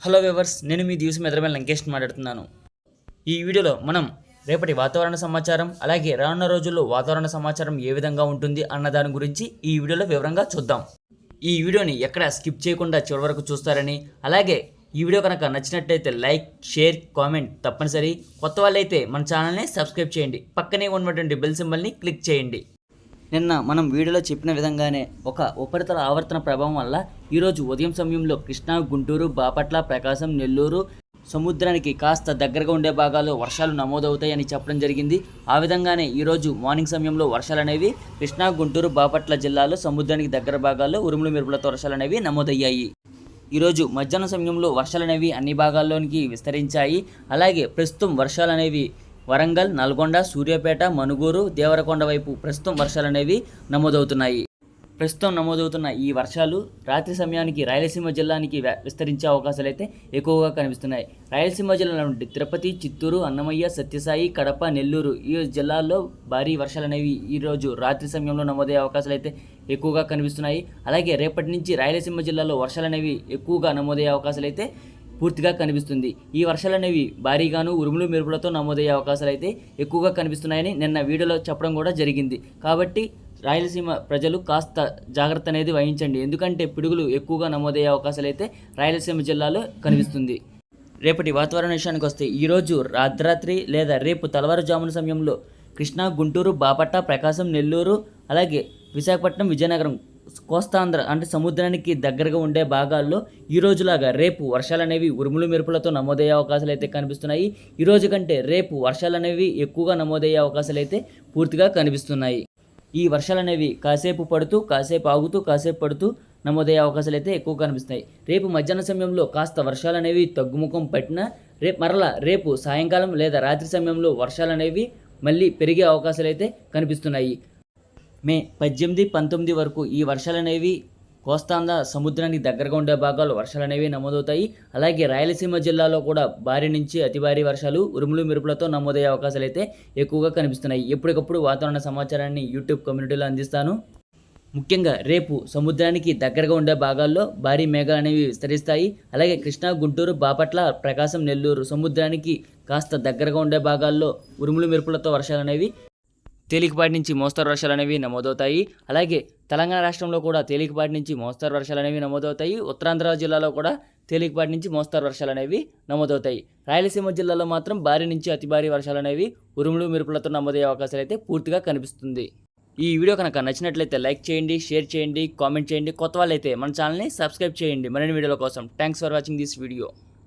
Hello viewers, నేను మీ దివసం ఎదురమైన లంకేష్ మాట్లాడుతున్నాను. ఈ వీడియోలో మనం రేపటి వాతావరణ సమాచారం, అలాగే రానున్న రోజుల్లో వాతావరణ సమాచారం ఏ విధంగా ఉంటుంది అన్న దాని గురించి ఈ వీడియోలో వివరంగా చూద్దాం. ఈ వీడియోని ఎక్కడ స్కిప్ చేయకుండా చివరి వరకు చూస్తారని, అలాగే ఈ వీడియో కనుక నచ్చినట్లయితే లైక్, షేర్, కామెంట్ తప్పనిసరి. కొత్త వాళ్ళైతే మన ఛానల్ని సబ్స్క్రైబ్ చేయండి, పక్కనే ఉన్నటువంటి బెల్ సింబల్ని క్లిక్ చేయండి. నిన్న మనం వీడియోలో చెప్పిన విధంగానే ఒక ఉపరితల ఆవర్తన ప్రభావం వల్ల ఈరోజు ఉదయం సమయంలో కృష్ణా, గుంటూరు, బాపట్ల, ప్రకాశం, నెల్లూరు సముద్రానికి కాస్త దగ్గరగా ఉండే భాగాల్లో వర్షాలు నమోదవుతాయని చెప్పడం జరిగింది. ఆ విధంగానే ఈరోజు మార్నింగ్ సమయంలో వర్షాలు అనేవి కృష్ణా, గుంటూరు, బాపట్ల జిల్లాలో సముద్రానికి దగ్గర భాగాల్లో ఉరుములు మెరుపులతో వర్షాలు అనేవి నమోదయ్యాయి. ఈరోజు మధ్యాహ్నం సమయంలో వర్షాలు అనేవి అన్ని భాగాల్లోనికి విస్తరించాయి. అలాగే ప్రస్తుతం వర్షాలు అనేవి వరంగల్, నల్గొండ, సూర్యాపేట, మనుగూరు, దేవరకొండ వైపు ప్రస్తుతం వర్షాలు అనేవి నమోదవుతున్నాయి. ప్రస్తుతం నమోదవుతున్న ఈ వర్షాలు రాత్రి సమయానికి రాయలసీమ జిల్లానికి విస్తరించే అవకాశాలు అయితే ఎక్కువగా కనిపిస్తున్నాయి. రాయలసీమ జిల్లా నుండి తిరుపతి, చిత్తూరు, అన్నమయ్య, సత్యసాయి, కడప, నెల్లూరు ఈ జిల్లాల్లో భారీ వర్షాలు అనేవి ఈరోజు రాత్రి సమయంలో నమోదయ్యే అవకాశాలు అయితే ఎక్కువగా కనిపిస్తున్నాయి. అలాగే రేపటి నుంచి రాయలసీమ జిల్లాలో వర్షాలు అనేవి ఎక్కువగా నమోదయ్యే అవకాశాలు అయితే పూర్తిగా కనిపిస్తుంది. ఈ వర్షాలు అనేవి భారీగాను ఉరుములు మెరుపులతో నమోదయ్యే అవకాశాలు అయితే ఎక్కువగా కనిపిస్తున్నాయని నిన్న వీడియోలో చెప్పడం కూడా జరిగింది. కాబట్టి రాయలసీమ ప్రజలు కాస్త జాగ్రత్త అనేది వహించండి, ఎందుకంటే పిడుగులు ఎక్కువగా నమోదయ్యే అవకాశాలు అయితే రాయలసీమ జిల్లాలో కనిపిస్తుంది. రేపటి వాతావరణ విషయానికి వస్తే ఈరోజు రాత్రి లేదా రేపు తెల్లవారుజామున సమయంలో కృష్ణా, గుంటూరు, బాపట్ల, ప్రకాశం, నెల్లూరు, అలాగే విశాఖపట్నం, విజయనగరం కోస్తాంధ్ర అంటే సముద్రానికి దగ్గరగా ఉండే భాగాల్లో ఈ రోజులాగా రేపు వర్షాలు అనేవి ఉరుములు మెరుపులతో నమోదయ్యే అవకాశాలు అయితే కనిపిస్తున్నాయి. ఈ రోజు కంటే రేపు వర్షాలు అనేవి ఎక్కువగా నమోదయ్యే అవకాశాలు అయితే పూర్తిగా కనిపిస్తున్నాయి. ఈ వర్షాలు అనేవి కాసేపు పడుతూ, కాసేపు ఆగుతూ, కాసేపు పడుతూ నమోదయ్యే అవకాశాలు అయితే ఎక్కువ కనిపిస్తున్నాయి. రేపు మధ్యాహ్న సమయంలో కాస్త వర్షాలు అనేవి తగ్గుముఖం పట్టినా రేపు సాయంకాలం లేదా రాత్రి సమయంలో వర్షాలు అనేవి మళ్ళీ పెరిగే అవకాశాలు అయితే కనిపిస్తున్నాయి. మే 18, 19 వరకు ఈ వర్షాలు అనేవి కోస్తాంధ్ర సముద్రానికి దగ్గరగా ఉండే భాగాల్లో వర్షాలు అనేవి నమోదవుతాయి. అలాగే రాయలసీమ జిల్లాలో కూడా భారీ నుంచి అతి భారీ వర్షాలు ఉరుములు మెరుపులతో నమోదయ్యే అవకాశాలు అయితే ఎక్కువగా కనిపిస్తున్నాయి. ఎప్పటికప్పుడు వాతావరణ సమాచారాన్ని యూట్యూబ్ కమ్యూనిటీలో అందిస్తాను. ముఖ్యంగా రేపు సముద్రానికి దగ్గరగా ఉండే భాగాల్లో భారీ మేఘాలు అనేవి విస్తరిస్తాయి. అలాగే కృష్ణా, గుంటూరు, బాపట్ల, ప్రకాశం, నెల్లూరు సముద్రానికి కాస్త దగ్గరగా ఉండే భాగాల్లో ఉరుములు మెరుపులతో వర్షాలు అనేవి తేలికపాటి నుంచి మోస్తరు వర్షాలు అనేవి నమోదవుతాయి. అలాగే తెలంగాణ రాష్ట్రంలో కూడా తేలికపాటి నుంచి మోస్తరు వర్షాలు అనేవి నమోదవుతాయి. ఉత్తరాంధ్ర జిల్లాలో కూడా తేలికపాటి నుంచి మోస్తరు వర్షాలు అనేవి నమోదవుతాయి. రాయలసీమ జిల్లాలో మాత్రం భారీ నుంచి అతి భారీ వర్షాలు అనేవి ఉరుములు మెరుపులతో నమోదయ్యే అవకాశాలు అయితే పూర్తిగా కనిపిస్తుంది. ఈ వీడియో కనుక నచ్చినట్లయితే లైక్ చేయండి, షేర్ చేయండి, కామెంట్ చేయండి. కొత్త వాళ్ళైతే మన ఛానల్ని సబ్స్క్రైబ్ చేయండి మరిన్ని వీడియోల కోసం. Thanks for watching this video.